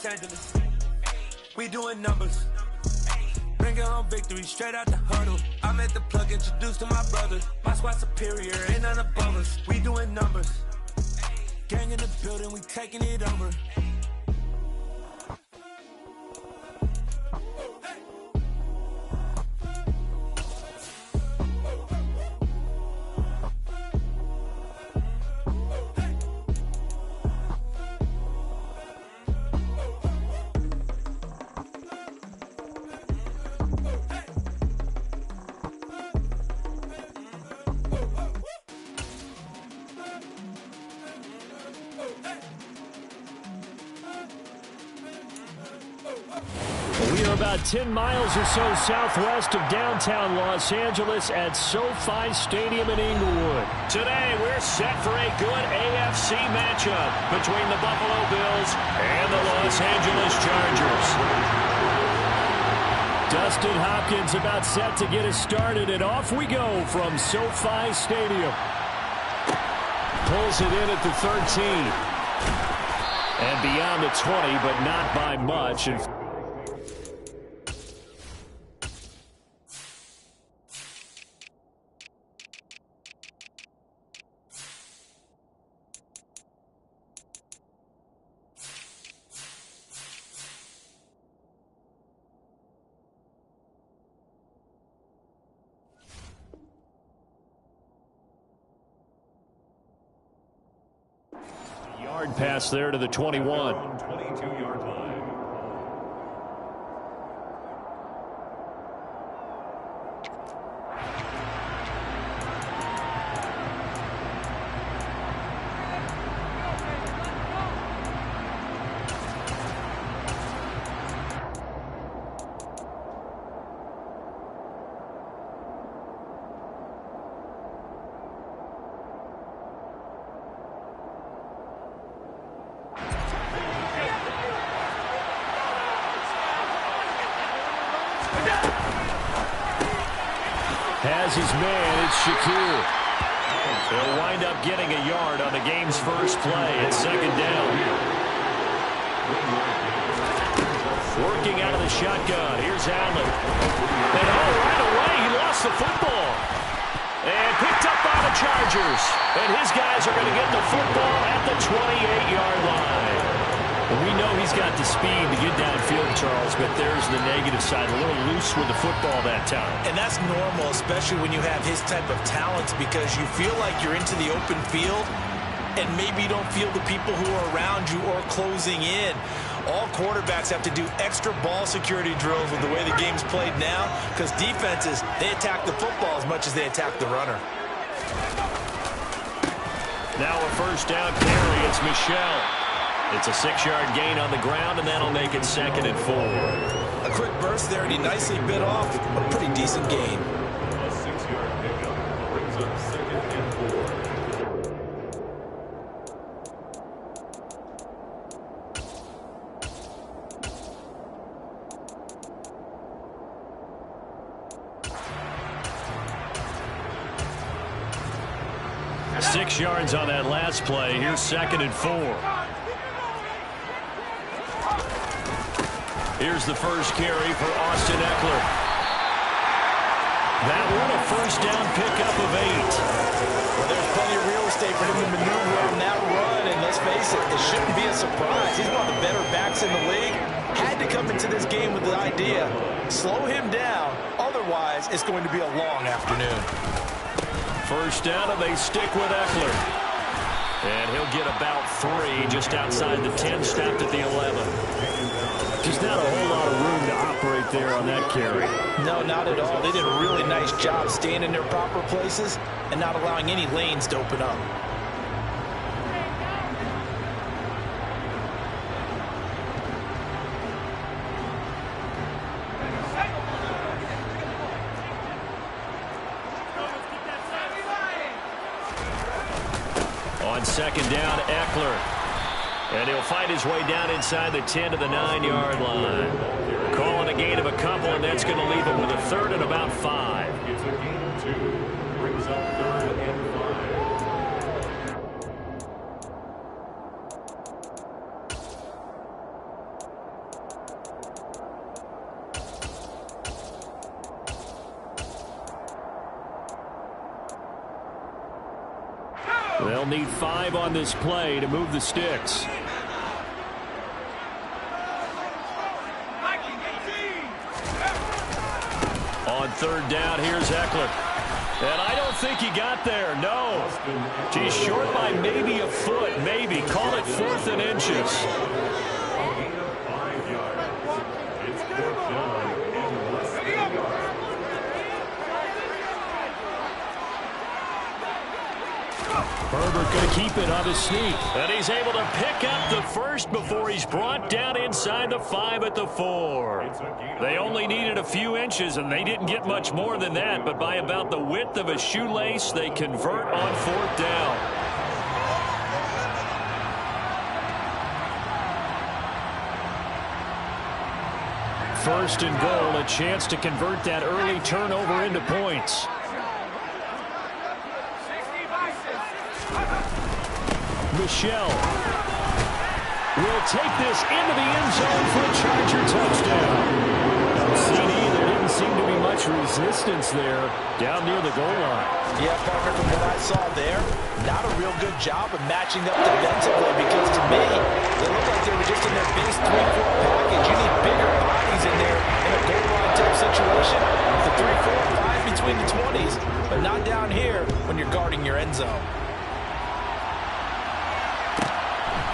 Los Angeles. We doing numbers. Bringing home victory straight out the huddle. I'm at the plug, introduced to my brothers. My squad superior, ain't none above us. We doing numbers. Gang in the building, we taking it over. We are about 10 miles or so southwest of downtown Los Angeles at SoFi Stadium in Inglewood. Today, we're set for a good AFC matchup between the Buffalo Bills and the Los Angeles Chargers. Dustin Hopkins about set to get us started, and off we go from SoFi Stadium. Pulls it in at the 13. And beyond the 20, but not by much. And yard pass there to the 21. 22-yard line. Has his man, it's Shakir. He'll wind up getting a yard on the game's first play at second down. Working out of the shotgun, here's Allen. And right away, he lost the football. And picked up by the Chargers. And his guys are going to get the football at the 28-yard line. We know he's got the speed to get downfield, Charles, but there's the negative side. A little loose with the football that time. And that's normal, especially when you have his type of talents, because you feel like you're into the open field and maybe you don't feel the people who are around you or closing in. All quarterbacks have to do extra ball security drills with the way the game's played now, because defenses, they attack the football as much as they attack the runner. Now a first down carry. It's Michel. It's a 6-yard gain on the ground, and that'll make it 2nd and 4. A quick burst there, and he nicely bit off a pretty decent gain. A 6-yard pickup brings up 2nd and 4. 6 yards on that last play. Here's 2nd and 4. Here's the first carry for Austin Ekeler. That one a first down pickup of 8. Well, there's plenty of real estate for him to maneuver on that run, and let's face it, it shouldn't be a surprise. He's one of the better backs in the league. Had to come into this game with the idea, slow him down, otherwise it's going to be a long afternoon. First down, and they stick with Ekeler. And he'll get about 3 just outside the 10, stopped at the 11. Just not a whole lot of room to operate there on that carry. No, not at all. They did a really nice job staying in their proper places and not allowing any lanes to open up. On second down, Ekeler. And he'll fight his way down inside the 10 to the 9-yard line. Calling a gain of a couple, and that's going to leave him with a 3rd and about 5. It's a gain of 2. Brings up 3rd and 5. They'll need 5 on this play to move the sticks. On third down, here's Eckler. And I don't think he got there. No. He's short by maybe a foot, maybe. Call it 4th and inches. Herbert going to keep it on his sneak. And he's able to pick up the first before he's brought down inside the 5 at the 4. They only needed a few inches, and they didn't get much more than that. But by about the width of a shoelace, they convert on 4th down. First and goal, a chance to convert that early turnover into points. Michel will take this into the end zone for a Charger touchdown. CD, there didn't seem to be much resistance there down near the goal line. Yeah, partner, from what I saw there, not a real good job of matching up defensively, because to me, they looked like they were just in their base 3-4 package. You need bigger bodies in there in a goal line type situation. The 3-4, 5 between the 20s, but not down here when you're guarding your end zone.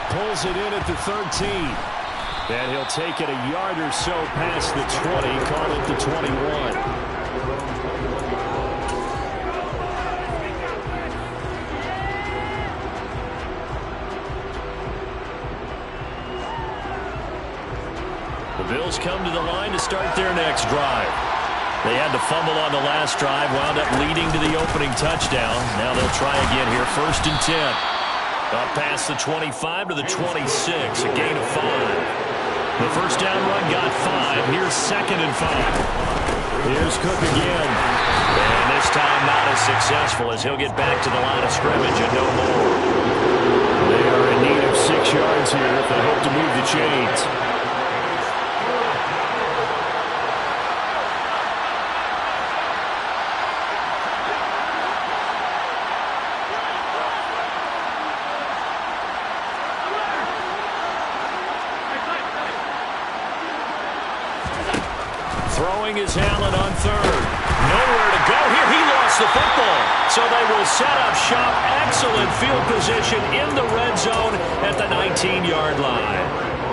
Pulls it in at the 13. And he'll take it a yard or so past the 20, call it the 21. The Bills come to the line to start their next drive. They had to fumble on the last drive, wound up leading to the opening touchdown. Now they'll try again here, 1st and 10. Up past the 25 to the 26, a gain of 5. The first down run got 5. Here's 2nd and 5. Here's Cook again. And this time not as successful, as he'll get back to the line of scrimmage and no more. They are in need of 6 yards here if they hope to move the chains. Is Allen on 3rd. Nowhere to go here. He lost the football. So they will set up shop. Excellent field position in the red zone at the 19-yard line.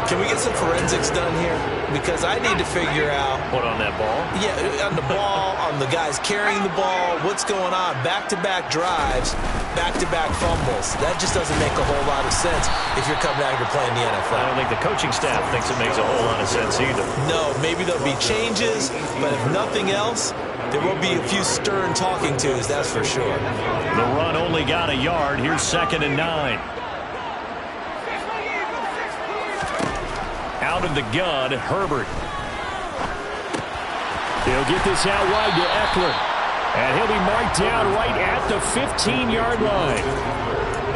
Can we get some forensics done here? Because I need to figure out... What, on that ball? Yeah, on the ball, on the guys carrying the ball, what's going on. Back-to-back drives, back-to-back fumbles. That just doesn't make a whole lot of sense if you're coming out here playing the NFL. I don't think the coaching staff thinks it makes a whole lot of sense either. No, maybe there'll be changes, but if nothing else, there will be a few stern talking tos, that's for sure. The run only got a yard. Here's 2nd and 9. Out of the gun, Herbert. He'll get this out wide to Eckler. And he'll be marked down right at the 15-yard line.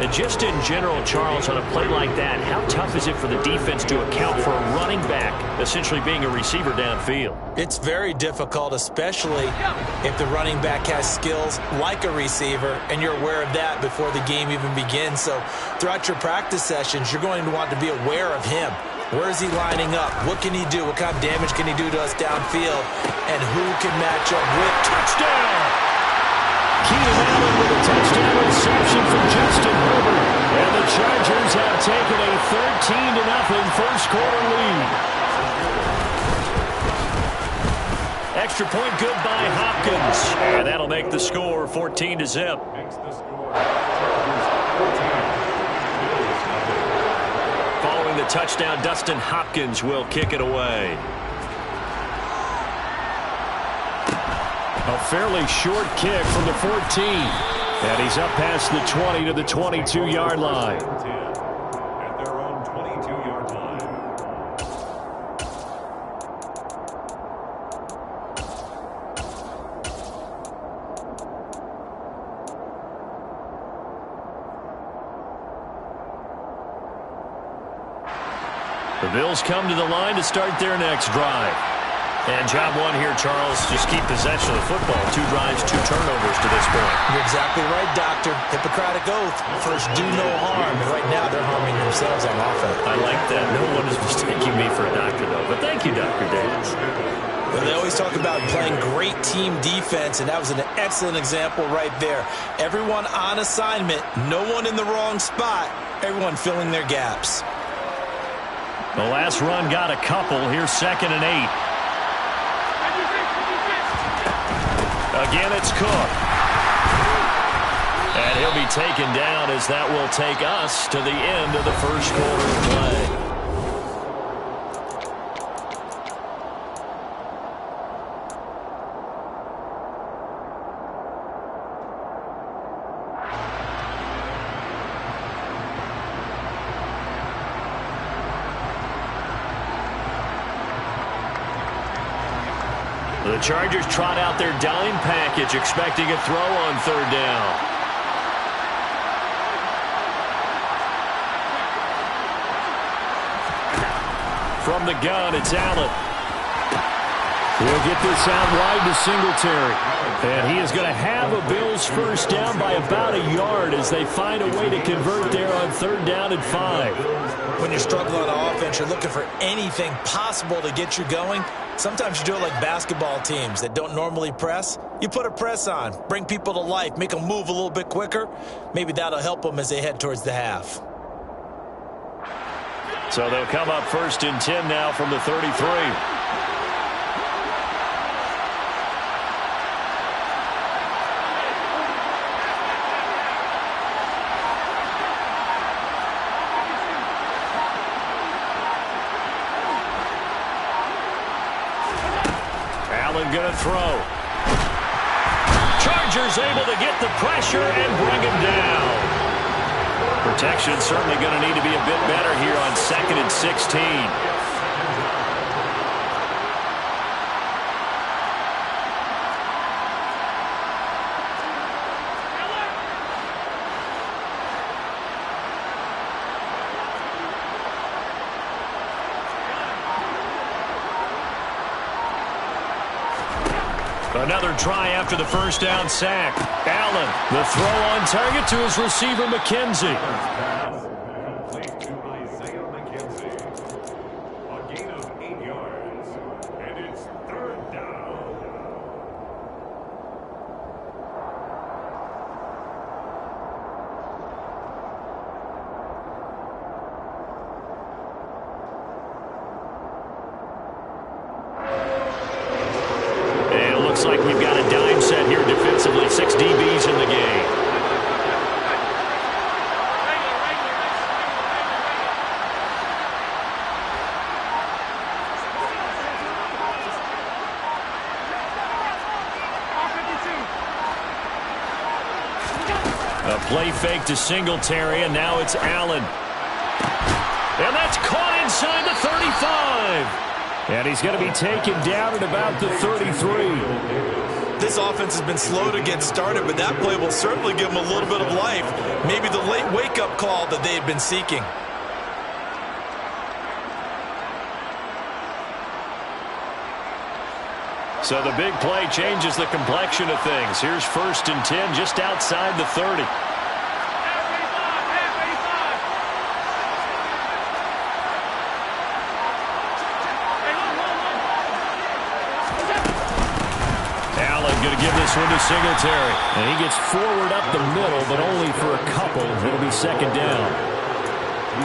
And just in general, Charles, on a play like that, how tough is it for the defense to account for a running back essentially being a receiver downfield? It's very difficult, especially if the running back has skills like a receiver, and you're aware of that before the game even begins. So throughout your practice sessions, you're going to want to be aware of him. Where is he lining up? What can he do? What kind of damage can he do to us downfield? And who can match up with? Touchdown! Keenan Allen with a touchdown reception from Justin Herbert. And the Chargers have taken a 13-0 first quarter lead. Extra point good by Hopkins. And that'll make the score 14-0. Following the touchdown, Dustin Hopkins will kick it away. A fairly short kick from the 14. And he's up past the 20 to the 22-yard line. At their own 22-yard line. The Bills come to the line to start their next drive. And job one here, Charles, just keep possession of the football. 2 drives, 2 turnovers to this point. You're exactly right, Doctor. Hippocratic oath. First, do no harm. And right now, they're harming themselves on offense. I like that. No one is mistaking me for a doctor, though. But thank you, Dr. Davis. Well, they always talk about playing great team defense, and that was an excellent example right there. Everyone on assignment, no one in the wrong spot, everyone filling their gaps. The last run got a couple. Here's 2nd and 8. Again, it's Cook. And he'll be taken down as that will take us to the end of the first quarter of play. The Chargers trot out their dime package, expecting a throw on 3rd down. From the gun, it's Allen. He'll get this out wide to Singletary. And he is going to have a Bills first down by about a yard as they find a way to convert there on 3rd down and 5. When you're struggling on offense, you're looking for anything possible to get you going. Sometimes you do it like basketball teams that don't normally press. You put a press on, bring people to life, make them move a little bit quicker. Maybe that'll help them as they head towards the half. So they'll come up 1st and 10 now from the 33. Going to throw. Chargers able to get the pressure and bring him down. Protection certainly going to need to be a bit better here on 2nd and 16. Another try after the first down sack. Allen, the throw on target to his receiver, McKenzie. Complete to Isaiah McKenzie. A gain of 8 yards. And it's 3rd down. Looks like we've got a dime set here defensively. 6 DBs in the game. A play fake to Singletary, and now it's Allen. And that's caught inside the 35. And he's going to be taken down at about the 33. This offense has been slow to get started, but that play will certainly give them a little bit of life. Maybe the late wake-up call that they had been seeking. So the big play changes the complexion of things. Here's 1st and 10 just outside the 30. Going to give this one to Singletary. And he gets forward up the middle, but only for a couple. It'll be 2nd down.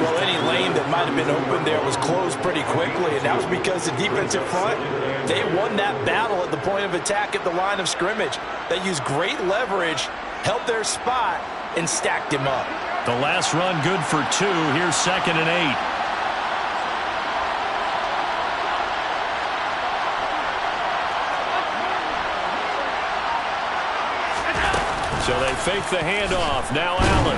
Well, any lane that might have been open there was closed pretty quickly, and that was because the defensive front, they won that battle at the point of attack at the line of scrimmage. They used great leverage, held their spot, and stacked him up. The last run good for 2. Here's 2nd and 8. So they fake the handoff. Now Allen.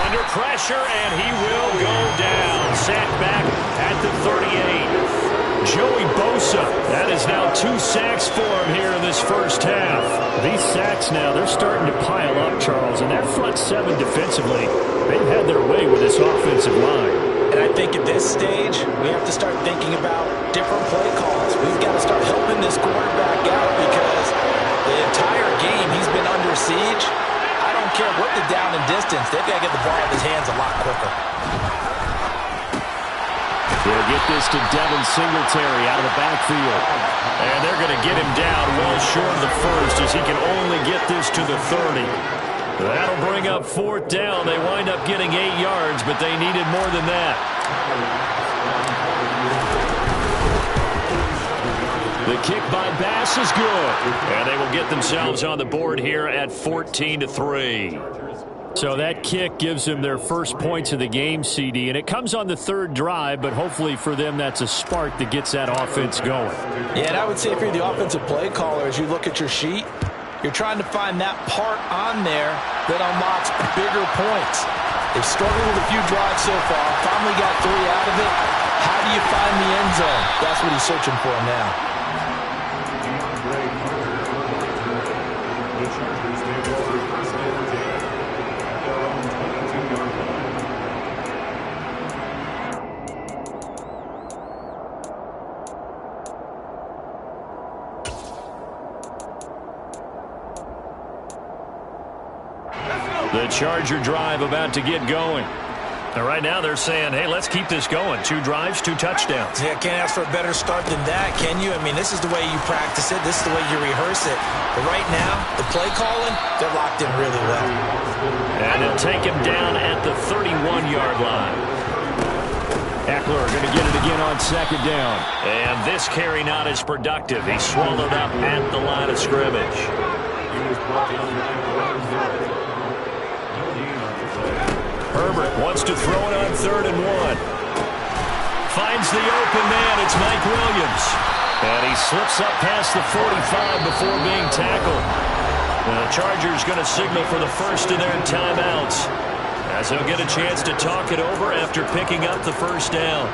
Under pressure, and he will go down. Sacked back at the 38. Joey Bosa. That is now 2 sacks for him here in this first half. These sacks now, they're starting to pile up, Charles. And that front 7 defensively, they've had their way with this offensive line. And I think at this stage, we have to start thinking about different play calls. We've got to start this quarterback out because the entire game he's been under siege. I don't care what the down and distance. They've got to get the ball out of his hands a lot quicker. They'll get this to Devin Singletary out of the backfield. And they're going to get him down well short of the first as he can only get this to the 30. That'll bring up 4th down. They wind up getting 8 yards, but they needed more than that. The kick by Bass is good. And they will get themselves on the board here at 14-3. So that kick gives them their first points of the game, CD, and it comes on the 3rd drive, but hopefully for them that's a spark that gets that offense going. Yeah, and I would say if you're the offensive play caller, as you look at your sheet, you're trying to find that part on there that unlocks bigger points. They've struggled with a few drives so far, finally got 3 out of it. How do you find the end zone? That's what he's searching for now. The Chargers take over 1st and 10 at their own 22-yard line. The Charger drive about to get going. And right now they're saying, hey, let's keep this going. 2 drives, 2 touchdowns. Yeah, can't ask for a better start than that, can you? I mean, this is the way you practice it. This is the way you rehearse it. But right now, the play calling, they're locked in really well. And they'll take him down at the 31-yard line. Eckler going to get it again on 2nd down. And this carry not as productive. He's swallowed up at the line of scrimmage. Herbert wants to throw it on 3rd and 1. Finds the open man. It's Mike Williams. And he slips up past the 45 before being tackled. The Chargers going to signal for the first of their timeouts, as they'll get a chance to talk it over after picking up the 1st down.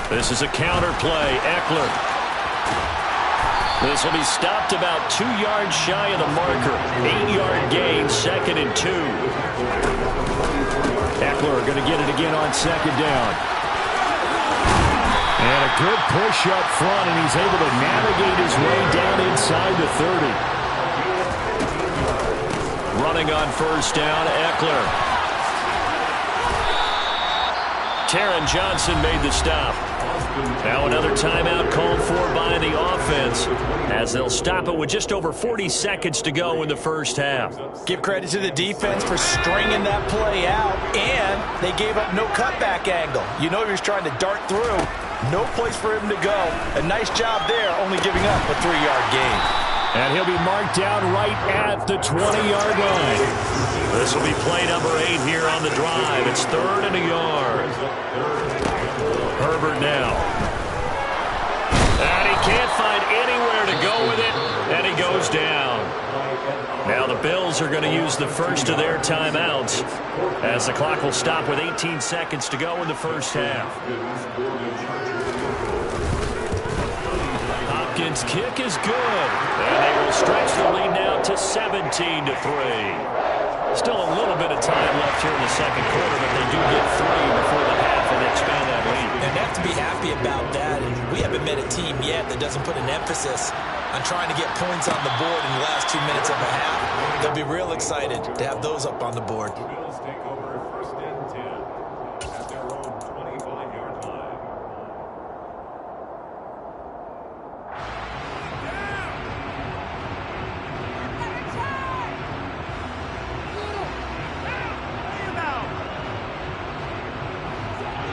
This is a counter play. Eckler. This will be stopped about 2 yards shy of the marker. 8-yard gain, 2nd and 2. Eckler going to get it again on 2nd down. And a good push up front, and he's able to navigate his way down inside the 30. Running on 1st down, Eckler. Taron Johnson made the stop. Now another timeout called for by the offense, as they'll stop it with just over 40 seconds to go in the 1st half. Give credit to the defense for stringing that play out, and they gave up no cutback angle. You know he was trying to dart through. No place for him to go. A nice job there, only giving up a 3-yard gain. And he'll be marked down right at the 20-yard line. This will be play number 8 here on the drive. It's 3rd and a yard. Herbert now. And he can't find anywhere to go with it, and he goes down. Now the Bills are going to use the first of their timeouts, as the clock will stop with 18 seconds to go in the 1st half. Hopkins' kick is good, and they will stretch the lead now to 17-3. Still a little bit of time left here in the 2nd quarter, but they do get 3 before the half and expand that lead. And they have to be happy about that. And we haven't met a team yet that doesn't put an emphasis on trying to get points on the board in the last 2 minutes of a half. They'll be real excited to have those up on the board. The Bills take over 1st and 10 at their own 25-yard line.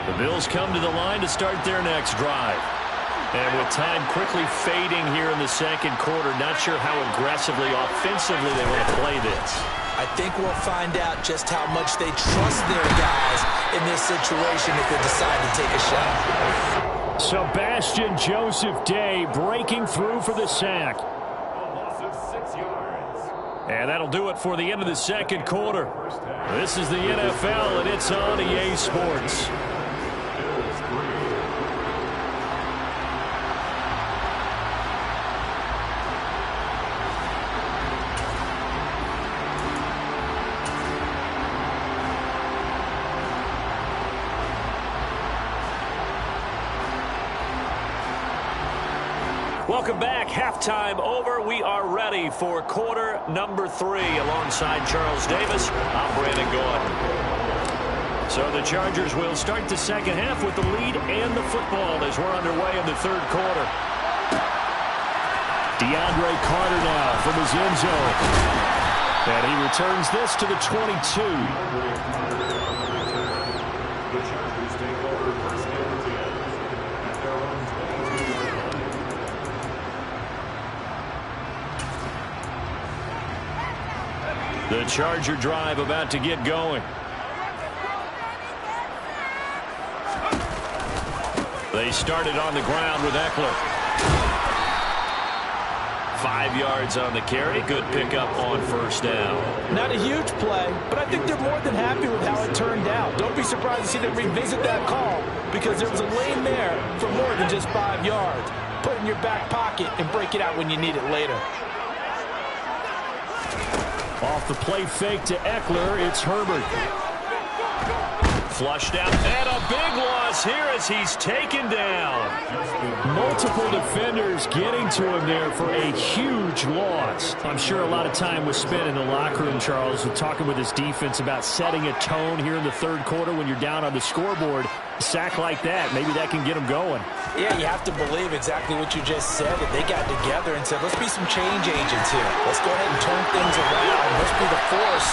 The Bills come to the line to start their next drive. And with time quickly fading here in the 2nd quarter, not sure how aggressively, offensively they want to play this. I think we'll find out just how much they trust their guys in this situation if they decide to take a shot. Sebastian Joseph Day breaking through for the sack. A loss of 6 yards. And that'll do it for the end of the 2nd quarter. This is the NFL, and it's on EA Sports. Welcome back. Halftime over. We are ready for quarter number 3. Alongside Charles Davis, I'm Brandon Gaudin. So the Chargers will start the second half with the lead and the football as we're underway in the third quarter. DeAndre Carter now from his end zone. And he returns this to the 22. The Chargers take over first and 10 at their own 22-yard line. The Charger drive about to get going. They started on the ground with Eckler. 5 yards on the carry. Good pickup on first down. Not a huge play, but I think they're more than happy with how it turned out. Don't be surprised to see them revisit that call because there was a lane there for more than just 5 yards. Put it in your back pocket and break it out when you need it later. Off the play fake to Eckler, it's Herbert. Flushed out, and a big loss here as he's taken down. Multiple defenders getting to him there for a huge loss. I'm sure a lot of time was spent in the locker room, Charles, talking with his defense about setting a tone here in the third quarter when you're down on the scoreboard. A sack like that, maybe that can get him going. Yeah, you have to believe exactly what you just said. That they got together and said, let's be some change agents here. Let's go ahead and turn things around. Let's be the force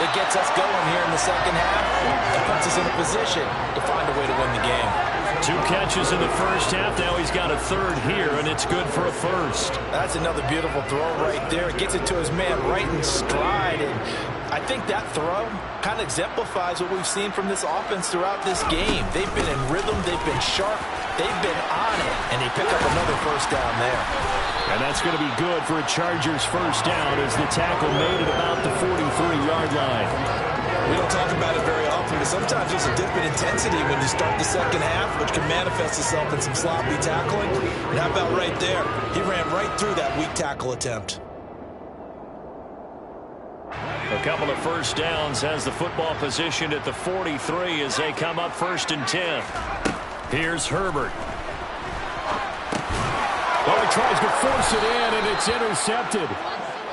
that gets us going here in the second half. That puts us in a position to find a way to win the game. 2 catches in the first half. Now he's got a third here, and it's good for a first. That's another beautiful throw right there. Gets it to his man right in stride. And I think that throw kind of exemplifies what we've seen from this offense throughout this game. They've been in rhythm. They've been sharp. They've been on it. And they pick up another first down there. And that's going to be good for a Chargers first down as the tackle made it about the 43-yard line. We don't talk about it very often, but sometimes there's a dip in intensity when you start the second half, which can manifest itself in some sloppy tackling. And how about right there? He ran right through that weak tackle attempt. A couple of first downs has the football positioned at the 43 as they come up 1st and 10. Here's Herbert. Oh, he tries to force it in, and it's intercepted.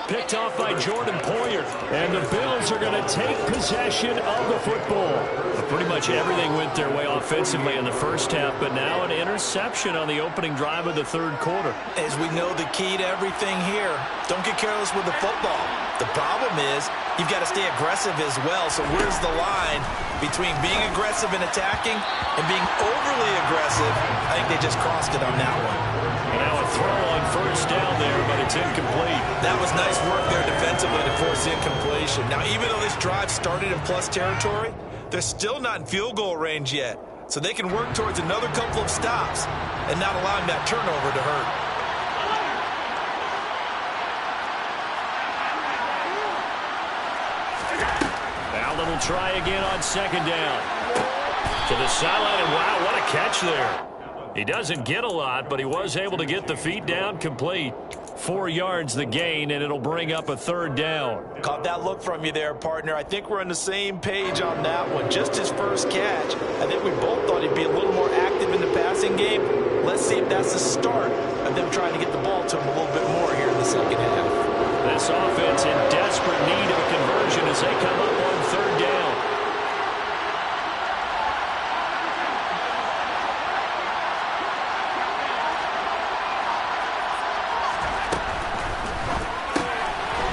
Picked off by Jordan Poyer. And the Bills are going to take possession of the football. But pretty much everything went their way offensively in the first half, but now an interception on the opening drive of the third quarter. As we know, the key to everything here, don't get careless with the football. The problem is you've got to stay aggressive as well. So where's the line between being aggressive and attacking and being overly aggressive? I think they just crossed it on that one. And now a throw on first down there, but it's incomplete. That was nice work there defensively to force incompletion. Now, even though this drive started in plus territory, they're still not in field goal range yet. So they can work towards another couple of stops and not allowing that turnover to hurt. Allen will try again on second down. To the sideline, and wow, what a catch there. He doesn't get a lot, but he was able to get the feet down complete. 4 yards the gain, and it'll bring up a third down. Caught that look from you there, partner. I think we're on the same page on that one. Just his first catch. I think we both thought he'd be a little more active in the passing game. Let's see if that's the start of them trying to get the ball to him a little bit more here in the second half. This offense in desperate need of a conversion as they come up on third down.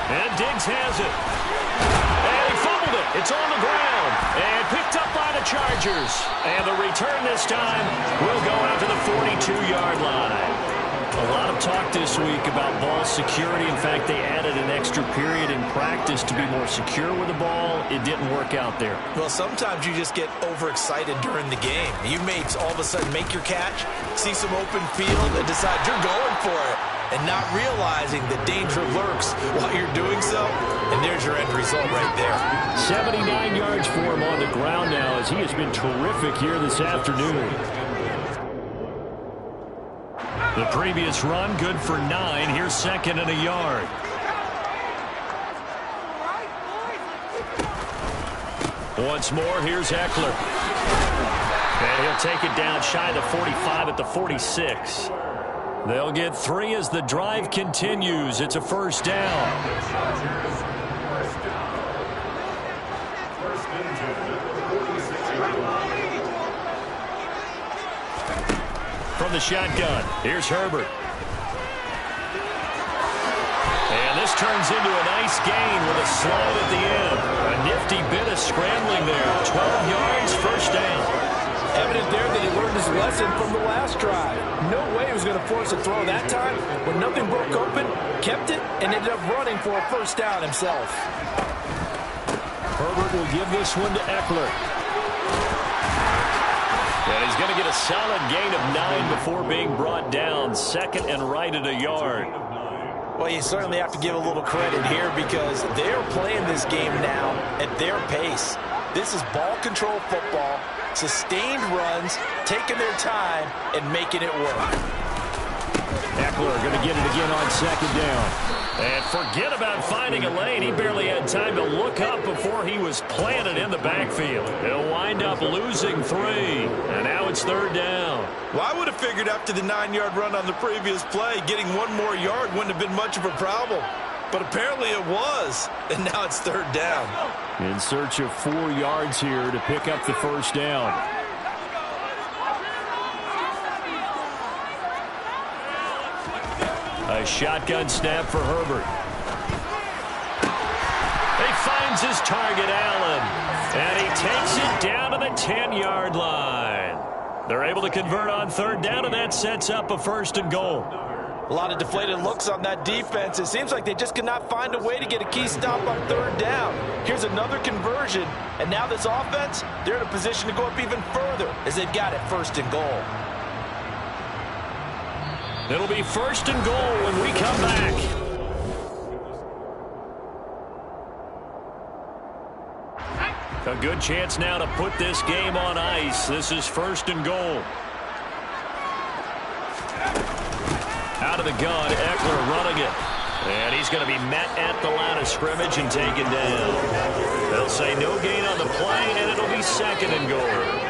And Diggs has it. And he fumbled it. It's on the ground. And picked up by the Chargers. And the return this time will go out to the 42-yard line. A lot of talk this week about ball security. In fact, they added an extra period in practice to be more secure with the ball. It didn't work out there. Well, sometimes you just get overexcited during the game. You may all of a sudden make your catch, see some open field, and decide you're going for it, and not realizing the danger lurks while you're doing so. And there's your end result right there. 79 yards for him on the ground now as he has been terrific here this afternoon. The previous run, good for 9. Here's second and a yard. Once more, here's Eckler. And he'll take it down shy of the 45 at the 46. They'll get 3 as the drive continues. It's a first down. From the shotgun, here's Herbert. And this turns into a nice gain with a slide at the end. A nifty bit of scrambling there. 12 yards, first down. Evident there that he learned his lesson from the last drive. No way he was going to force a throw that time. When nothing broke open, kept it, and ended up running for a first down himself. Herbert will give this one to Eckler. And he's going to get a solid gain of 9 before being brought down. Second and right at a yard. Well, you certainly have to give a little credit here because they're playing this game now at their pace. This is ball control football, sustained runs, taking their time, and making it work. Eckler going to get it again on second down. And forget about finding a lane. He barely had time to look up before he was planted in the backfield. He'll wind up losing 3. And now it's third down. Well, I would have figured after the 9-yard run on the previous play, getting 1 more yard wouldn't have been much of a problem. But apparently it was. And now it's third down. In search of 4 yards here to pick up the first down. A shotgun snap for Herbert. He finds his target, Allen. And he takes it down to the 10-yard line. They're able to convert on third down, and that sets up a first and goal. A lot of deflated looks on that defense. It seems like they just cannot find a way to get a key stop on third down. Here's another conversion, and now this offense, they're in a position to go up even further as they've got it first and goal. It'll be first and goal when we come back. A good chance now to put this game on ice. This is first and goal. Out of the gun, Eckler running it. And he's going to be met at the line of scrimmage and taken down. They'll say no gain on the play, and it'll be second and goal.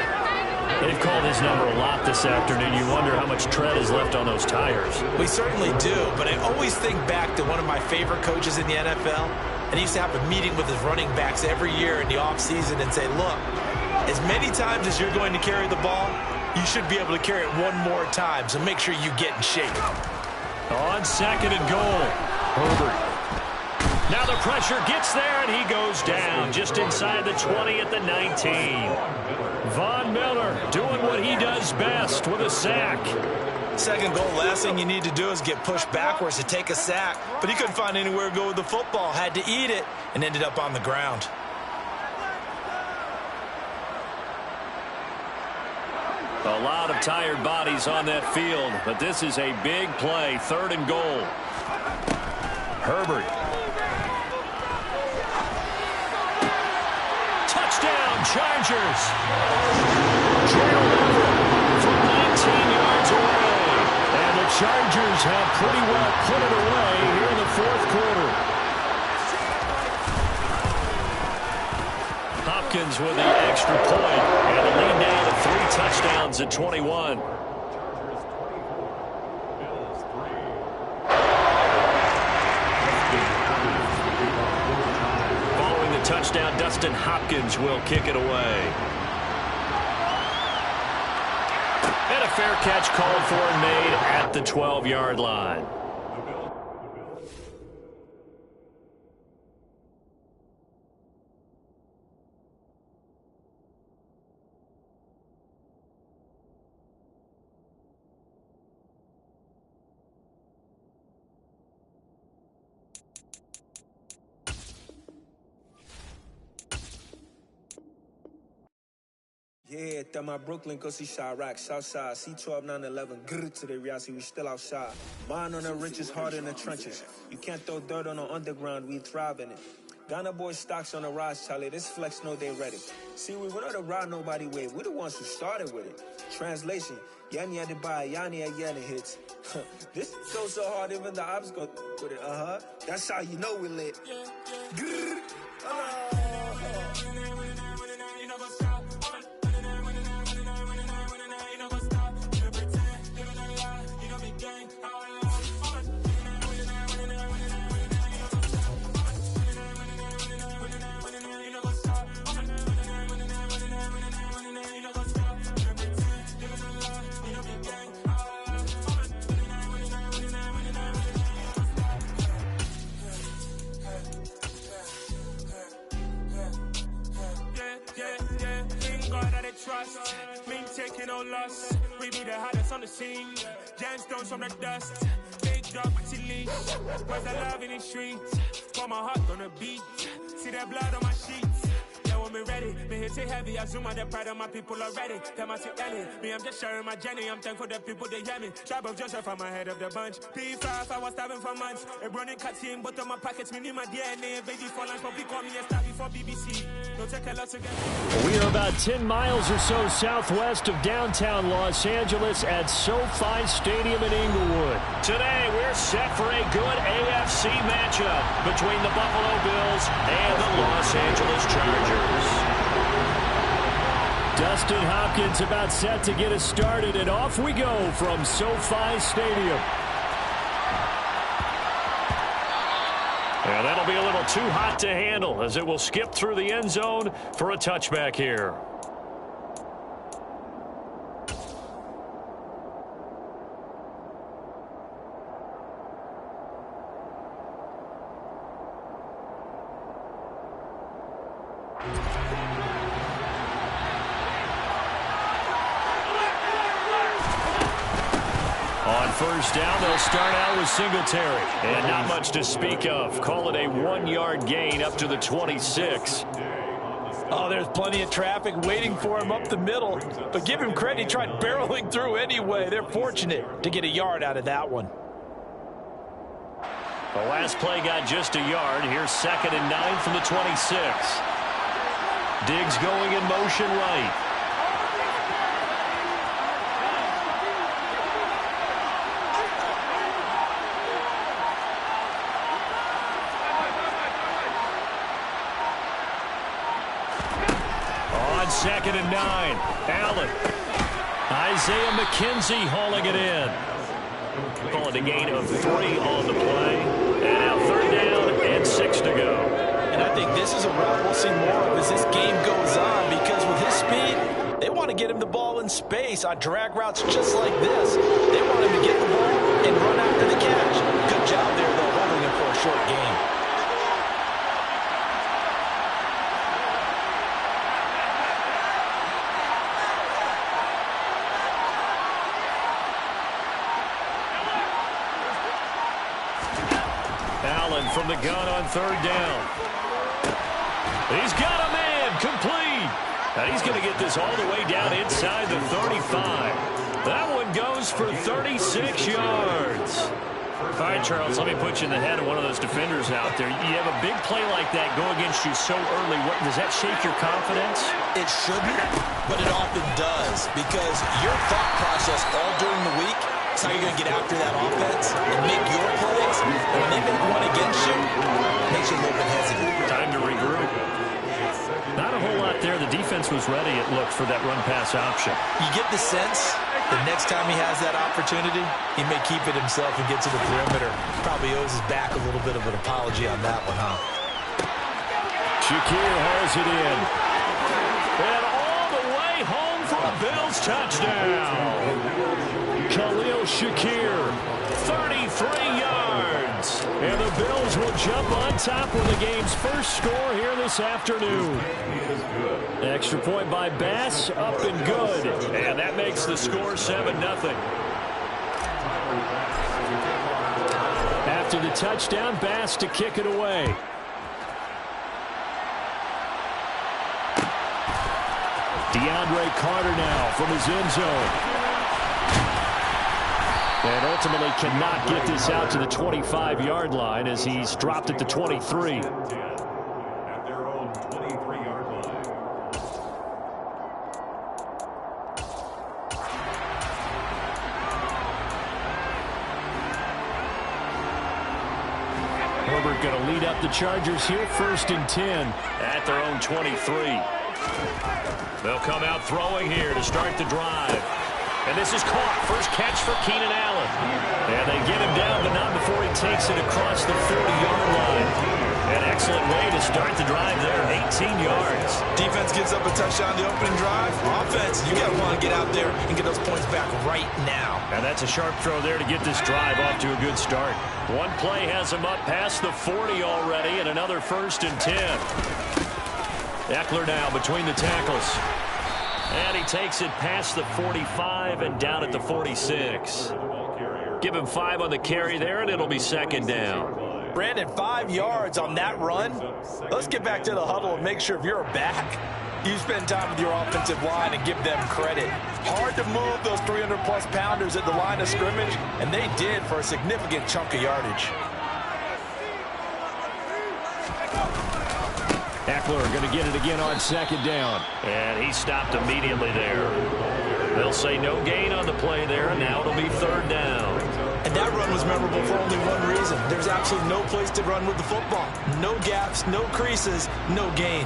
They've called his number a lot this afternoon. You wonder how much tread is left on those tires. We certainly do, but I always think back to one of my favorite coaches in the NFL, and he used to have a meeting with his running backs every year in the offseason and say, look, as many times as you're going to carry the ball, you should be able to carry it 1 more time, so make sure you get in shape. On second and goal, Herbert. Now the pressure gets there, and he goes down just inside the 20 at the 19. Von Miller doing what he does best with a sack. Second goal, last thing you need to do is get pushed backwards to take a sack. But he couldn't find anywhere to go with the football, had to eat it, and ended up on the ground. A lot of tired bodies on that field, but this is a big play, third and goal. Herbert. Touchdown, Chargers. Gerald Everett from 19 yards away. And the Chargers have pretty well put it away here in the fourth quarter. Hopkins with the extra point, and the lead now to 3 touchdowns at 21. Following the touchdown, Dustin Hopkins will kick it away. And a fair catch called for and made at the 12-yard line. Yeah, that my Brooklyn, go see Chirac, Southside, C12, 911, grrr to the reality, we still outside. Mine on the riches, hard in the trenches. You can't throw dirt on the underground, we thrive in it. Ghana boys stocks on the rise, Charlie, this flex know they ready. See, we not a ride nobody wave, we the ones who started with it. Translation, Yanni had to buy, Yanni had Yanni hits. This goes so hard, even the ops go with it, That's how you know we lit. Grrr, no loss. We be the hottest on the scene. Gemstones from the dust. Big drop to leash. Where's the love in the streets? Pour my heart on the beat. See that blood on my sheets. Yeah, when we ready, me hit it heavy. I zoom on the pride of my people already. Tell my Ellie, me I'm just sharing my journey. I'm thankful that people they hear me. Tribe of Joseph, I'm ahead of the bunch. P5, I was starving for months. A running cutscene, but on my pockets, me need my DNA. Baby for lunch, but we call me a star before BBC. Don't take a lot to get. We are about 10 miles or so southwest of downtown Los Angeles at SoFi Stadium in Inglewood. Today, we're set for a good AFC matchup between the Buffalo Bills and the Los Angeles Chargers. Dustin Hopkins about set to get us started, and off we go from SoFi Stadium. And that'll be a little too hot to handle as it will skip through the end zone for a touchback here. On first down, they'll start out with Singletary. And not much to speak of. Call it a 1-yard gain up to the 26. Oh, there's plenty of traffic waiting for him up the middle. But give him credit, he tried barreling through anyway. They're fortunate to get a yard out of that one. The last play got just a yard. Here's 2nd and 9 from the 26. Diggs going in motion right. On 2nd and 9, Allen. Isaiah McKenzie hauling it in. Call it a gain of 3 on the play. And now 3rd down and 6 to go. And I think this is a route we'll see more of as this game goes on, because with his speed, they want to get him the ball in space on drag routes just like this. They want him to get the ball and run after the catch. Good job there, though, holding him for a short game. Allen from the gun on 3rd down. He's got a man complete. And he's going to get this all the way down inside the 35. That one goes for 36 yards. All right, Charles, let me put you in the head of one of those defenders out there. You have a big play like that go against you so early. Does that shake your confidence? It shouldn't, but it often does, because your thought process all during the week is how you're going to get after that offense and make your plays. And when they make one against you, it makes you a little bit hesitant. Time to regroup. Not a whole lot there. The defense was ready, it looked, for that run-pass option. You get the sense the next time he has that opportunity, he may keep it himself and get to the perimeter. Probably owes his back a little bit of an apology on that one, huh? Shakir hauls it in. And all the way home for a Bills touchdown. Khalil Shakir, 33 yards. And the Bills will jump on top with the game's first score here this afternoon. Extra point by Bass, up and good. And that makes the score 7-0. After the touchdown, Bass to kick it away. DeAndre Carter now from his end zone. And ultimately cannot get this out to the 25-yard line as he's dropped at the 23. At their own 23-yard line. Herbert going to lead up the Chargers here, 1st and 10 at their own 23. They'll come out throwing here to start the drive. And this is caught. First catch for Keenan Allen. And they get him down, but not before he takes it across the 40-yard line. An excellent way to start the drive there, 18 yards. Defense gives up a touchdown the opening drive. Offense, you got to want to get out there and get those points back right now. And that's a sharp throw there to get this drive off to a good start. One play has him up past the 40 already, and another 1st and 10. Eckler now between the tackles. And he takes it past the 45 and down at the 46. Give him 5 on the carry there, and it'll be second down. Brandon, 5 yards on that run. Let's get back to the huddle and make sure if you're back, you spend time with your offensive line and give them credit. Hard to move those 300-plus pounders at the line of scrimmage, and they did for a significant chunk of yardage. Eckler going to get it again on second down. And he stopped immediately there. They'll say no gain on the play there, and now it'll be third down. And that run was memorable for only one reason. There's absolutely no place to run with the football. No gaps, no creases, no gain.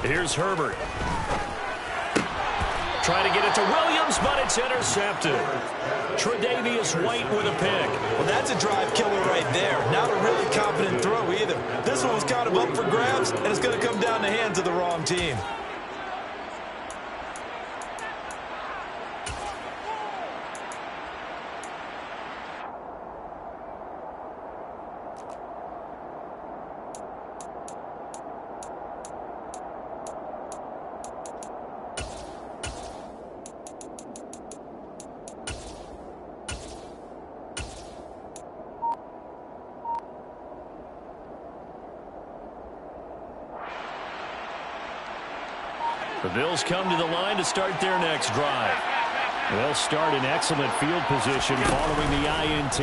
Here's Herbert. Trying to get it to Williams, but it's intercepted. Tre'Davious White with a pick. Well, that's a drive killer right there. Not a really confident throw either. This one was kind of up for grabs, and it's going to come down the hands of the wrong team. The Bills come to the line to start their next drive. They'll start in excellent field position following the INT.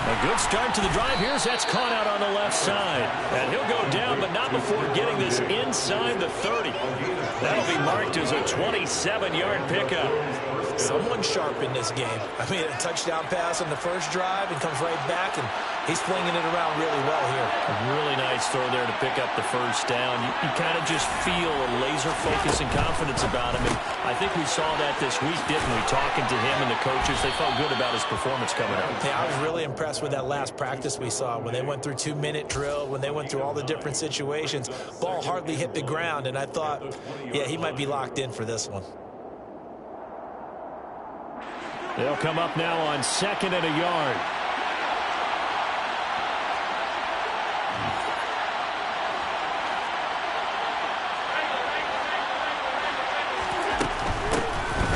A good start to the drive. Here's that's caught out on the left side. And he'll go down, but not before getting this inside the 30. That'll be marked as a 27-yard pickup. Someone sharp in this game. I mean, a touchdown pass on the first drive and comes right back, and he's flinging it around really well here. A really nice throw there to pick up the first down. You kind of just feel a laser focus and confidence about him. And I think we saw that this week, didn't we? Talking to him and the coaches, they felt good about his performance coming up. Yeah, I was really impressed with that last practice we saw when they went through 2-minute drill, when they went through all the different situations. Ball hardly hit the ground, and I thought, yeah, he might be locked in for this one. They'll come up now on 2nd and a yard.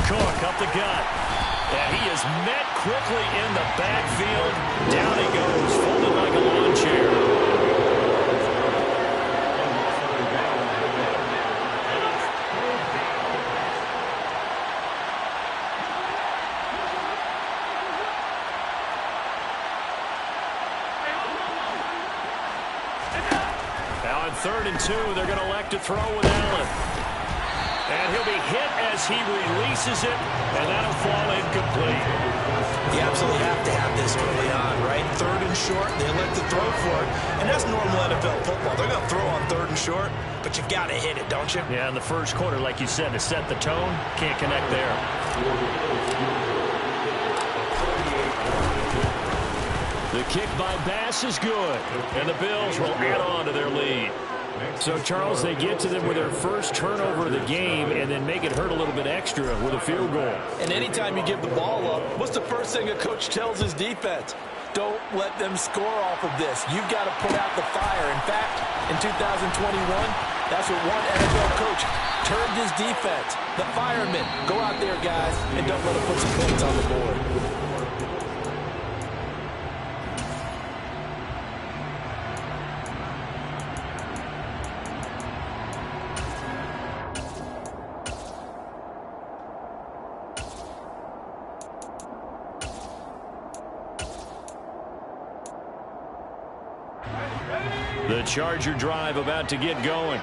Cook up the gut. And he is met quickly in the backfield. Down he goes, folded like a lawn chair. Now on 3rd and 2, they're going to elect to throw with Allen. And he'll be hit as he releases it, and that'll fall incomplete. You absolutely have to have this early on, right? 3rd and short, they elect to throw for it, and that's normal NFL football. They're going to throw on 3rd and short, but you got to hit it, don't you? Yeah, in the first quarter, like you said, to set the tone, can't connect there. The kick by Bass is good, and the Bills will add on to their lead. So, Charles, they get to them with their first turnover of the game and then make it hurt a little bit extra with a field goal. And anytime you give the ball up, what's the first thing a coach tells his defense? Don't let them score off of this. You've got to put out the fire. In fact, in 2021, that's what one NFL coach termed his defense. The firemen. Go out there, guys, and don't let them put some points on the board. The Charger drive about to get going.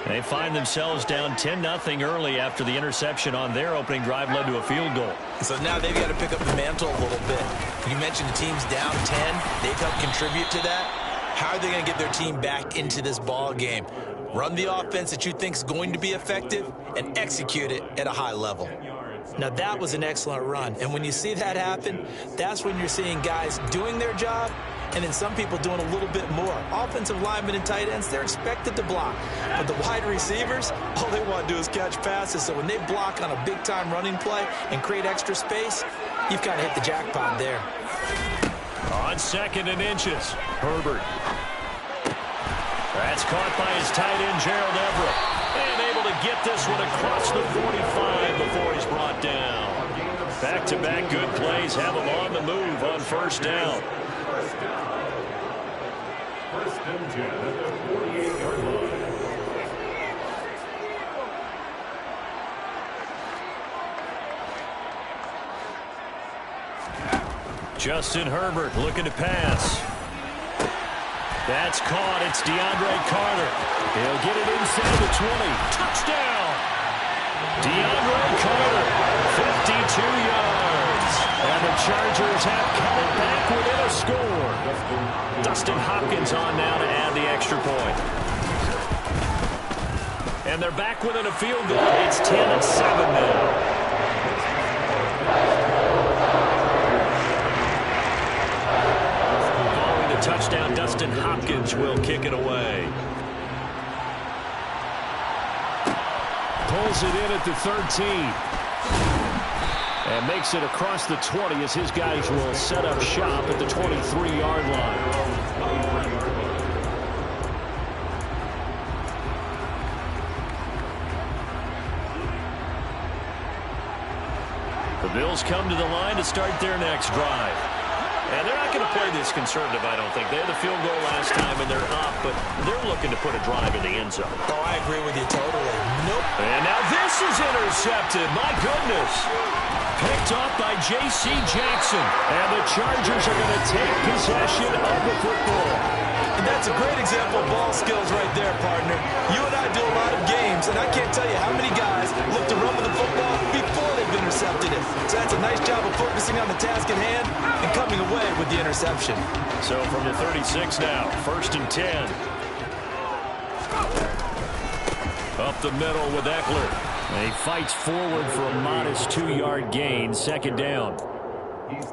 They find themselves down 10-0 early after the interception on their opening drive led to a field goal. So now they've got to pick up the mantle a little bit. You mentioned the team's down 10. They've helped contribute to that. How are they going to get their team back into this ball game? Run the offense that you think is going to be effective and execute it at a high level. Now, that was an excellent run. And when you see that happen, that's when you're seeing guys doing their job and then some people doing a little bit more. Offensive linemen and tight ends, they're expected to block. But the wide receivers, all they want to do is catch passes. So when they block on a big-time running play and create extra space, you've kind of hit the jackpot there. On 2nd and inches, Herbert. That's caught by his tight end, Gerald Everett. And able to get this one across the 45 before he's brought down. Back-to-back good plays have him on the move on 1st down. First and 10 at the 48-yard line. Justin Herbert looking to pass. That's caught. It's DeAndre Carter. He'll get it inside the 20. Touchdown! DeAndre Carter, 52 yards. And the Chargers have come back within a score. Dustin Hopkins on now to add the extra point. And they're back within a field goal. It's 10-7 now. Touchdown, Dustin Hopkins will kick it away. Pulls it in at the 13. And makes it across the 20 as his guys will set up shop at the 23-yard line. The Bills come to the line to start their next drive. And they're not going to play this conservative, I don't think. They had the field goal last time, and they're up, but they're looking to put a drive in the end zone. Oh, I agree with you totally. Nope. And now this is intercepted. My goodness. Picked off by J.C. Jackson. And the Chargers are going to take possession of the football. And that's a great example of ball skills right there, partner. You and I do a lot of games, and I can't tell you how many guys look to run with the football before they've intercepted it. So that's a nice job of focusing on the task at hand and coming away with the interception. So from the 36 now, 1st and 10. Up the middle with Eckler. And he fights forward for a modest 2-yard gain, 2nd down.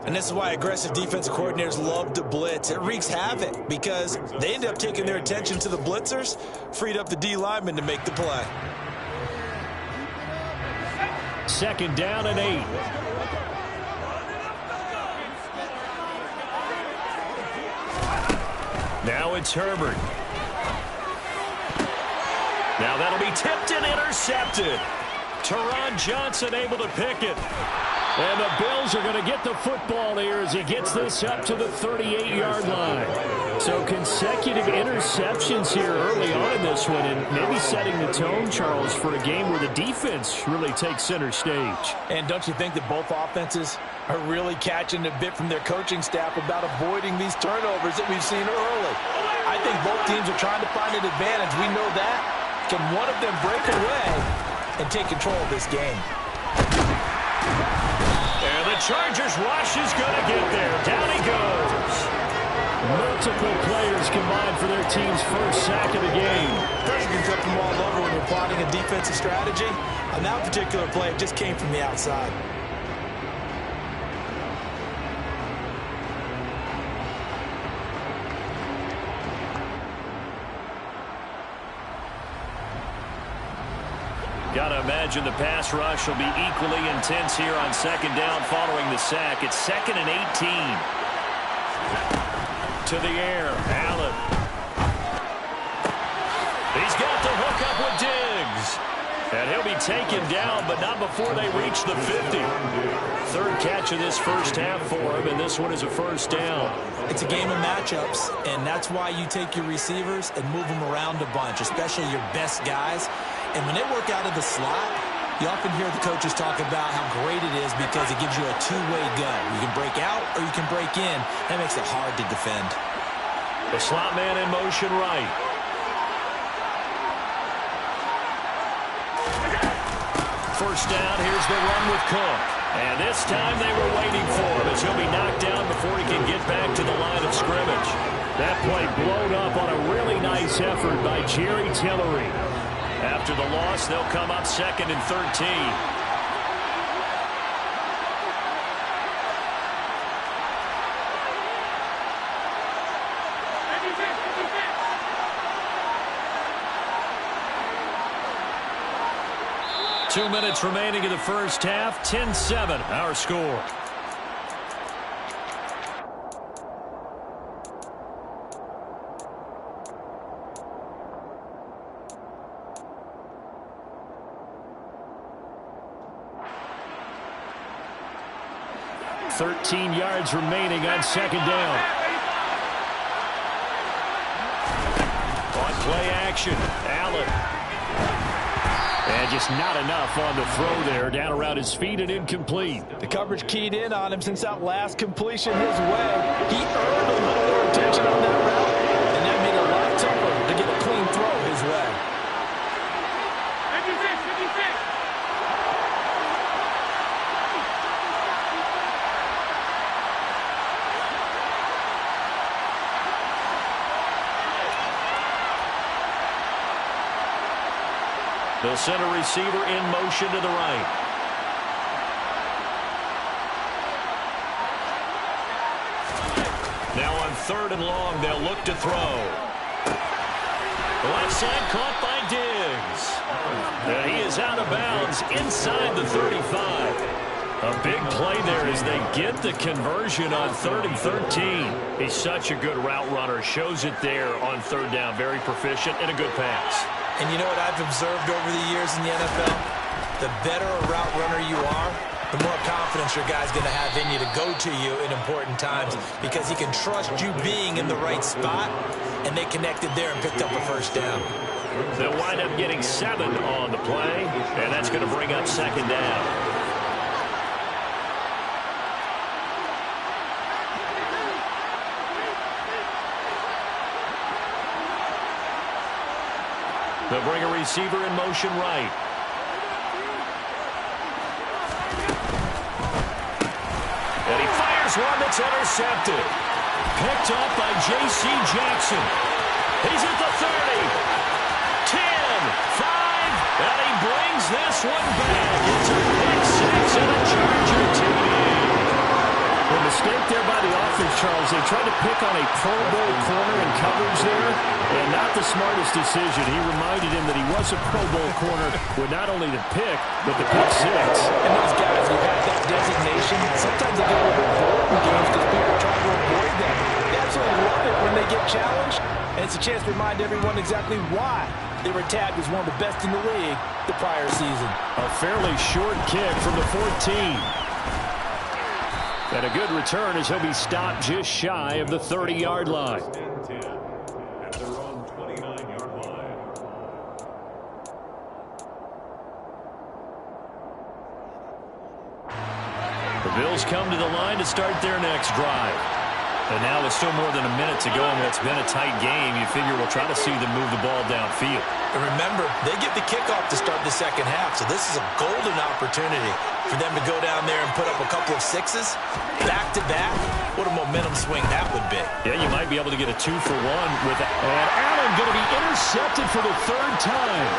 And this is why aggressive defensive coordinators love to blitz. It wreaks havoc because they end up taking their attention to the blitzers, freed up the D lineman to make the play. 2nd down and 8. Now it's Herbert. Now that'll be tipped and intercepted. Teron Johnson able to pick it. And the Bills are going to get the football here as he gets this up to the 38-yard line. So consecutive interceptions here early on in this one, and maybe setting the tone, Charles, for a game where the defense really takes center stage. And don't you think that both offenses are really catching a bit from their coaching staff about avoiding these turnovers that we've seen early? I think both teams are trying to find an advantage. We know that. Can one of them break away and take control of this game? And the Chargers rush is going to get there. Down he goes. Multiple players combined for their team's first sack of the game. Pressure can come from all over when you're plotting a defensive strategy. On that particular play, it just came from the outside. Got to imagine the pass rush will be equally intense here on 2nd down following the sack. It's 2nd and 18. To the air, Allen. He's got the hook up with Diggs. And he'll be taken down, but not before they reach the 50. 3rd catch of this first half for him, and this one is a 1st down. It's a game of matchups, and that's why you take your receivers and move them around a bunch, especially your best guys. And when they work out of the slot, you often hear the coaches talk about how great it is because it gives you a two-way go. You can break out or you can break in. That makes it hard to defend. The slot man in motion right. First down, here's the run with Cook. And this time they were waiting for him as he'll be knocked down before he can get back to the line of scrimmage. That play blown up on a really nice effort by Jerry Tillery. After the loss, they'll come up 2nd and 13. 2 minutes remaining in the first half. 10-7, our score. Thirteen yards remaining on second down. On play action, Allen. And just not enough on the throw there. Down around his feet and incomplete. The coverage keyed in on him since that last completion his way. He earned a little more attention on that route, and that made it a lot tougher to get a clean throw his way. The center receiver in motion to the right. Now on 3rd and long, they'll look to throw. The left side caught by Diggs. And he is out of bounds inside the 35. A big play there as they get the conversion on 3rd and 13. He's such a good route runner. Shows it there on 3rd down. Very proficient and a good pass. And you know what I've observed over the years in the NFL? The better a route runner you are, the more confidence your guy's going to have in you to go to you in important times because he can trust you being in the right spot, and they connected there and picked up a first down. They'll wind up getting 7 on the play, and that's going to bring up second down. They'll bring a receiver in motion right. And he fires one that's intercepted. Picked up by J.C. Jackson. He's at the 30. 10, 5, and he brings this one back. It's a pick 6 and a Charger TD. The mistake there by the offense, Charles, they tried to pick on a Pro Bowl corner in coverage there, and not the smartest decision. He reminded him that he was a Pro Bowl corner with not only the pick, but the pick 6. And those guys who have that designation, sometimes they get a little bit bored in games because people try to avoid them. They absolutely love it when they get challenged, and it's a chance to remind everyone exactly why they were tagged as one of the best in the league the prior season. A fairly short kick from the 14. And a good return as he'll be stopped just shy of the 30-yard line. At their own 29-yard line. The Bills come to the line to start their next drive. And now with still more than a minute to go in what's been a tight game, you figure we'll try to see them move the ball downfield. And remember, they get the kickoff to start the second half, so this is a golden opportunity for them to go down there and put up a couple of 6s back-to-back. What a momentum swing that would be. Yeah, you might be able to get a 2-for-1 with that. And Allen going to be intercepted for the 3rd time.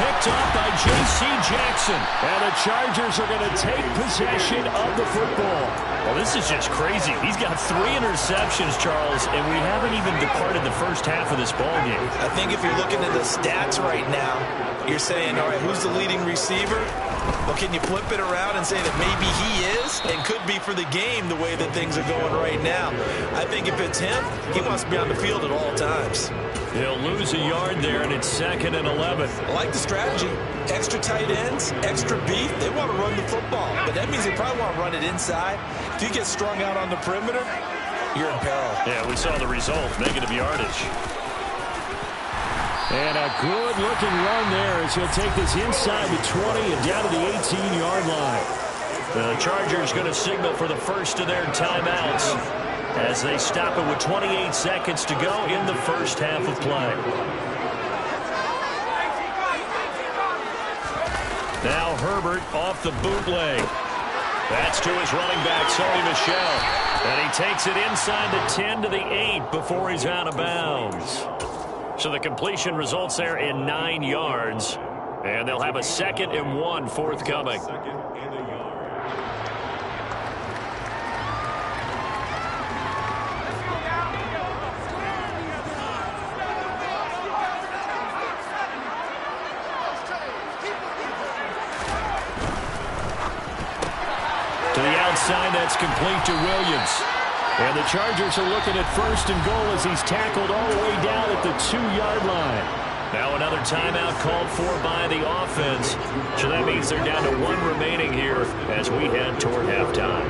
Picked up by J.C. Jackson. And the Chargers are going to take possession of the football. Well, this is just crazy. He's got 3 interceptions, Charles, and we haven't even departed the first half of this ballgame. I think if you're looking at the stats right now, you're saying, all right, who's the leading receiver? Well, can you flip it around and say that maybe he is and could be for the game the way that things are going right now? I think if it's him, he wants to be on the field at all times. He'll lose a yard there, and it's 2nd and 11. I like the strategy. Extra tight ends, extra beef. They want to run the football, but that means they probably want to run it inside. If you get strung out on the perimeter, you're in peril. Yeah, we saw the result, negative yardage. And a good-looking run there as he'll take this inside the 20 and down to the 18-yard line. The Chargers going to signal for the first of their timeouts as they stop it with 28 seconds to go in the first half of play. Now Herbert off the bootleg. That's to his running back, Sony Michel. And he takes it inside the 10 to the 8 before he's out of bounds. So the completion results there in 9 yards. And they'll have a 2nd and 1 forthcoming. 2nd and a yard. inside. That's complete to Williams. And the Chargers are looking at 1st and goal as he's tackled all the way down at the 2-yard line. Now another timeout called for by the offense. So that means they're down to 1 remaining here as we head toward halftime.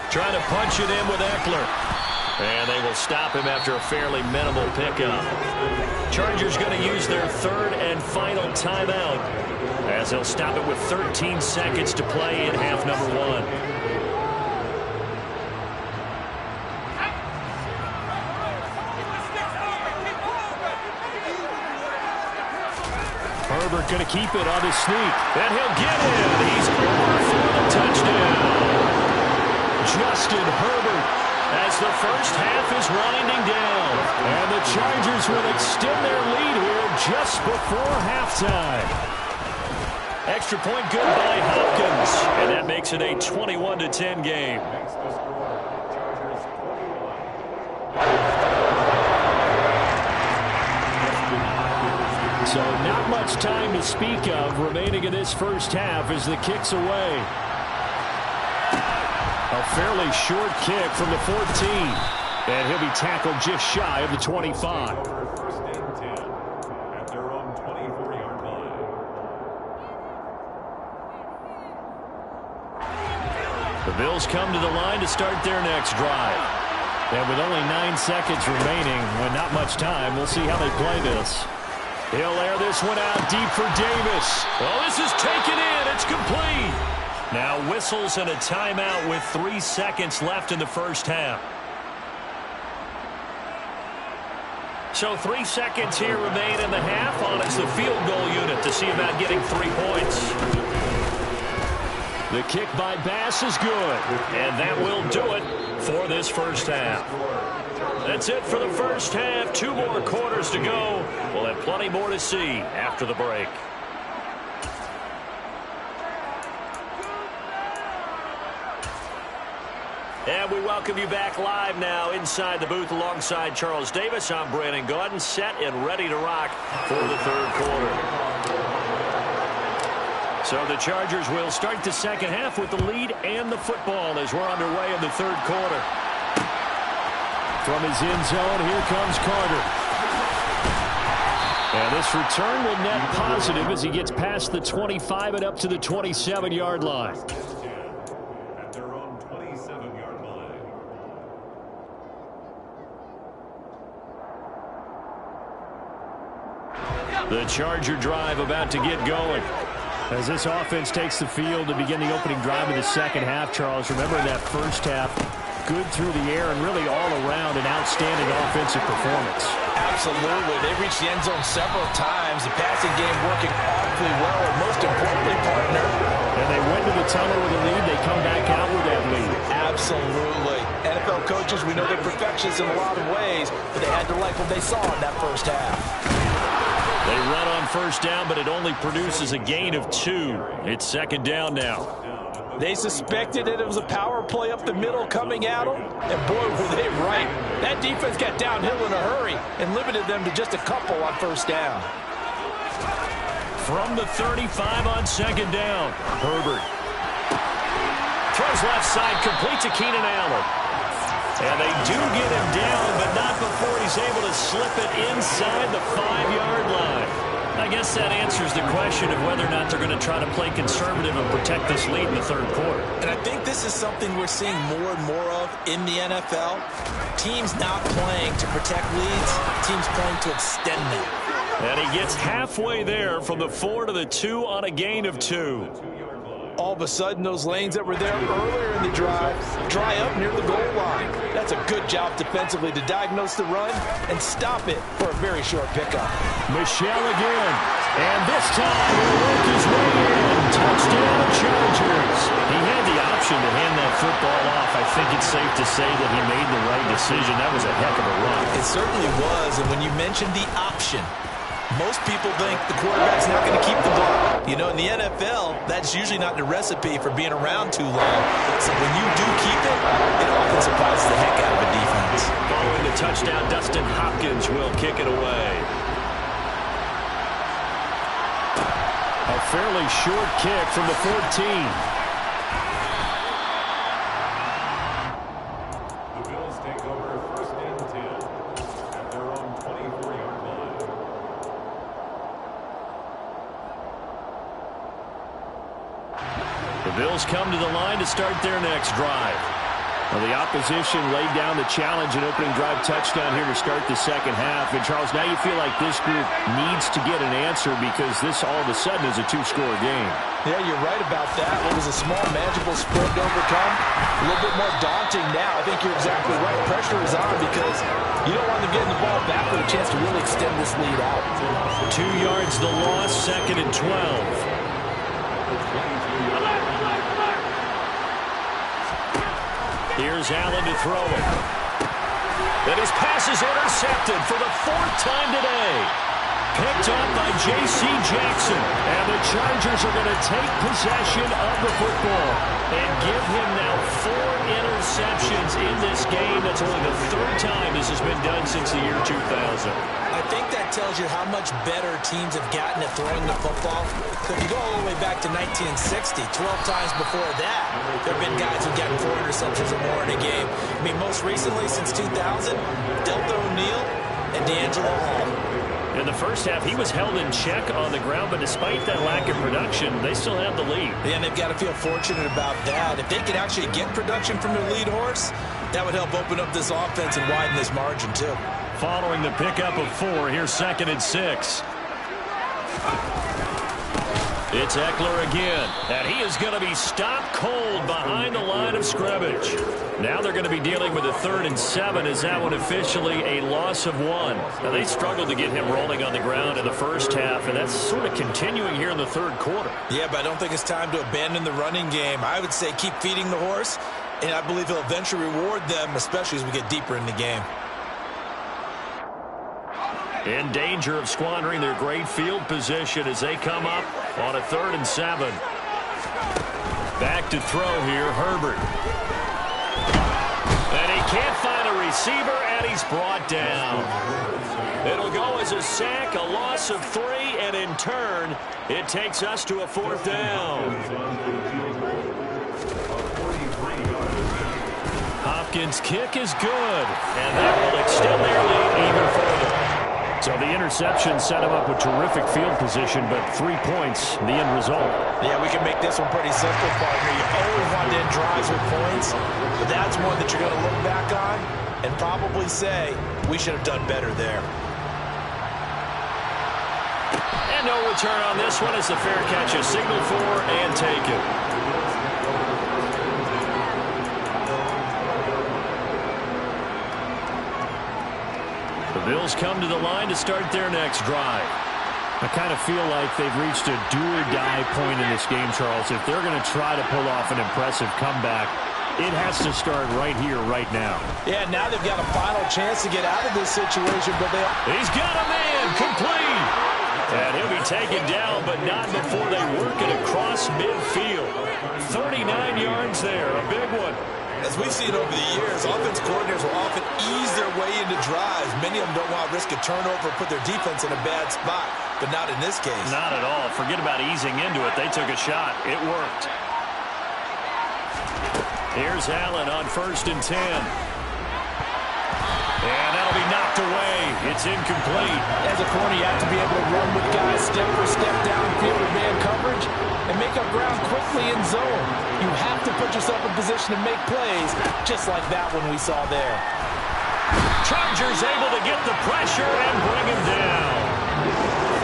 Trying to punch it in with Eckler. And they will stop him after a fairly minimal pickup. Chargers going to use their 3rd and final timeout as they'll stop it with 13 seconds to play in half number 1. Herbert going to keep it on his sneak. And he'll get in. He's over for the touchdown. Justin Herbert, as the first half is winding down. And the Chargers will extend their lead here just before halftime. Extra point good by Hopkins. And that makes it a 21-10 game. So not much time to speak of remaining in this first half as the kick's away. A fairly short kick from the 14. And he'll be tackled just shy of the 25. First and 10 at their own 24-yard line. The Bills come to the line to start their next drive. And with only 9 seconds remaining, and not much time, we'll see how they play this. He'll air this one out deep for Davis. Oh, this is taken in. It's complete. Now whistles and a timeout with 3 seconds left in the first half. So 3 seconds here remain in the half on it's the field goal unit to see about getting 3 points. The kick by Bass is good. And that will do it for this first half. That's it for the first half. 2 more quarters to go. We'll have plenty more to see after the break. And we welcome you back live now inside the booth alongside Charles Davis. I'm Brandon Gaudin, set and ready to rock for the 3rd quarter. So the Chargers will start the second half with the lead and the football as we're underway in the 3rd quarter. From his end zone, here comes Carter. And this return will net positive as he gets past the 25 and up to the 27-yard line. At their own 27-yard line. The Charger drive about to get going. As this offense takes the field to begin the opening drive of the second half, Charles, remember in that first half, good through the air and really all around an outstanding offensive performance. Absolutely. They reached the end zone several times. The passing game working awfully well, and most importantly, partner. And they went to the tunnel with a lead. They come back out with that lead. Absolutely. NFL coaches, we know they're perfectionists in a lot of ways, but they had to like what they saw in that first half. They run on first down, but it only produces a gain of 2. It's second down now. They suspected that it was a power play up the middle coming at them, and boy, were they right. That defense got downhill in a hurry and limited them to just a couple on first down. From the 35 on second down, Herbert throws left side, complete to Keenan Allen. And they do get him down, but not before he's able to slip it inside the 5-yard line. I guess that answers the question of whether or not they're going to try to play conservative and protect this lead in the 3rd quarter. And I think this is something we're seeing more and more of in the NFL. Teams not playing to protect leads, teams playing to extend them. And he gets halfway there from the 4 to the 2 on a gain of 2. All of a sudden, those lanes that were there earlier in the drive dry up near the goal line. That's a good job defensively to diagnose the run and stop it for a very short pickup. Michel again. And this time he'll work his way in. Touchdown Chargers. He had the option to hand that football off. I think it's safe to say that he made the right decision. That was a heck of a run. It certainly was. And when you mentioned the option, most people think the quarterback's not going to keep the ball. You know, in the NFL, that's usually not the recipe for being around too long. So when you do keep it, it often surprises the heck out of a defense. Following the touchdown, Dustin Hopkins will kick it away. fairly short kick from the 14. The Bills take over 1st and 10 at their own 24-yard line. The Bills come to the line to start their next drive. Well, the opposition laid down the challenge and opening drive touchdown here to start the second half. And, Charles, now you feel like this group needs to get an answer because this all of a sudden is a two-score game. Yeah, you're right about that. It was a small, manageable spread to overcome. A little bit more daunting now. I think you're exactly right. Pressure is on because you don't want them getting the ball back with a chance to really extend this lead out. 2 yards the loss, 2nd and 12. Here's Allen to throw it. And his pass is intercepted for the 4th time today. Picked up by J.C. Jackson. And the Chargers are going to take possession of the football and give him now 4 interceptions in this game. That's only the 3rd time this has been done since the year 2000. I think that tells you how much better teams have gotten at throwing the football. So if you go all the way back to 1960, 12 times before that, there have been guys who've gotten 4 interceptions or more in a game. I mean, most recently, since 2000, Delta O'Neal and D'Angelo Hall. In the first half, he was held in check on the ground, but despite that lack of production, they still have the lead. And they've got to feel fortunate about that. If they could actually get production from their lead horse, that would help open up this offense and widen this margin, too. Following the pickup of 4, here's 2nd and 6. It's Eckler again, and he is going to be stopped cold behind the line of scrimmage. Now they're going to be dealing with a 3rd and 7 as that one officially a loss of 1. Now they struggled to get him rolling on the ground in the first half, and that's sort of continuing here in the 3rd quarter. Yeah, but I don't think it's time to abandon the running game. I would say keep feeding the horse, and I believe he'll eventually reward them, especially as we get deeper in the game. In danger of squandering their great field position as they come up on a 3rd and 7. Back to throw here, Herbert. And he can't find a receiver, and he's brought down. It'll go as a sack, a loss of 3, and in turn, it takes us to a 4th down. Hopkins' kick is good, and that will extend their lead even further. So the interception set him up with terrific field position, but 3 points, the end result. Yeah, we can make this one pretty simple, partner. You always want to end drives with points, but that's one that you're going to look back on and probably say, we should have done better there. And no return on this one as the fair catch is signaled for and taken. The Bills come to the line to start their next drive. I kind of feel like they've reached a do-or-die point in this game, Charles. If they're going to try to pull off an impressive comeback, it has to start right here, right now. Yeah, now they've got a final chance to get out of this situation, but He's got a man, complete! And he'll be taken down, but not before they work it across midfield. 39 yards there, a big one. As we've seen over the years, offense coordinators will often ease their way into drives. Many of them don't want to risk a turnover or put their defense in a bad spot, but not in this case. Not at all. Forget about easing into it. They took a shot. It worked. Here's Allen on 1st and 10. And that'll be knocked away. It's incomplete. As a corner, you have to be able to run with guys step for step downfield with man coverage and make up ground quickly in zone. You have to put yourself in position to make plays, just like that one we saw there. Chargers able to get the pressure and bring him down.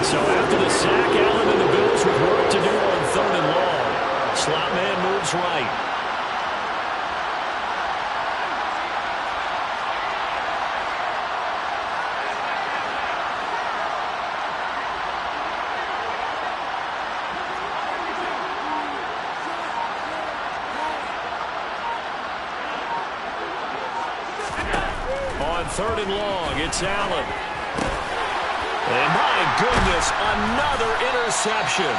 So after the sack, Allen and the Bills with work to do on 3rd and long. Slot man moves right. On 3rd and long, it's Allen. And my goodness, another interception.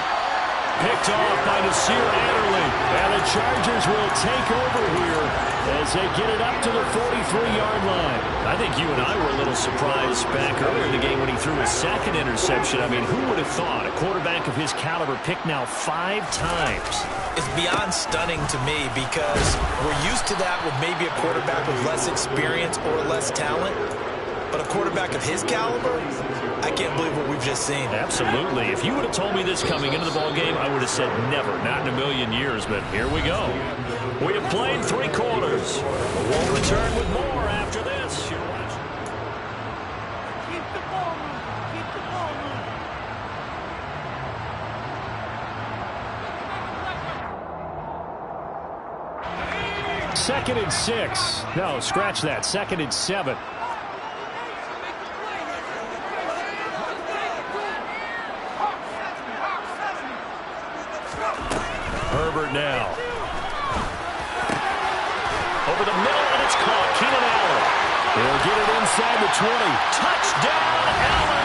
Picked off by Nasir Adderley. And the Chargers will take over here as they get it up to the 43-yard line. I think you and I were a little surprised back earlier in the game when he threw his second interception. I mean, who would have thought a quarterback of his caliber picked now 5 times? It's beyond stunning to me because we're used to that with maybe a quarterback with less experience or less talent. But a quarterback of his caliber, I can't believe what we've just seen. Absolutely. If you would have told me this coming into the ballgame, I would have said never, not in a million years. But here we go. We have played 3 quarters. We'll return with more after this. You're watching. Keep the ball moving. Keep the ball moving. 2nd and 6. No, scratch that. 2nd and 7. Herbert now. Over the middle, and it's caught. Keenan Allen. He'll get it inside the 20. Touchdown, Allen.